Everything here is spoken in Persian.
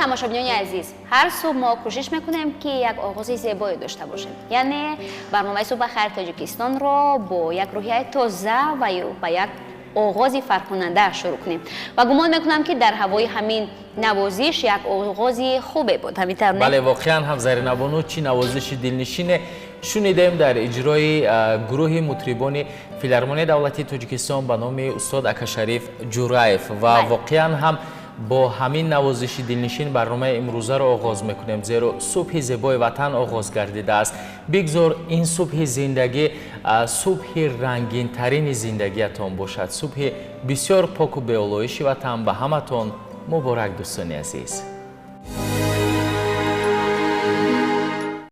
تماشابینان عزیز، هر صبح ما کوشش میکنیم که یک آغاز زیبایی داشته باشیم. یعنی برنامه صبح خیر تاجیکستان را با یک روحیه تازه و با یک آغاز فرق‌کننده شروع کنیم و گمان میکنم که در هوای همین نوازش یک آغاز خوبه بود. همینطور نه؟ بله واقعا هم زرین بانو چی نوازش دلنشین شنیدیم در اجرای گروه مطربان فیلارمونی دولتی تاجیکستان به نام استاد اکاشریف جورایف و واقعا هم با همین نوازش دلنشین برنامه امروزه را آغاز میکنیم، زیرا صبح زیبای وطن آغاز گردیده است. بگذار این صبح زندگی صبح رنگین ترین زندگیتان باشد، صبح بسیار پاک و بی‌آلایش وطن به همتان مبارک دوستان عزیز.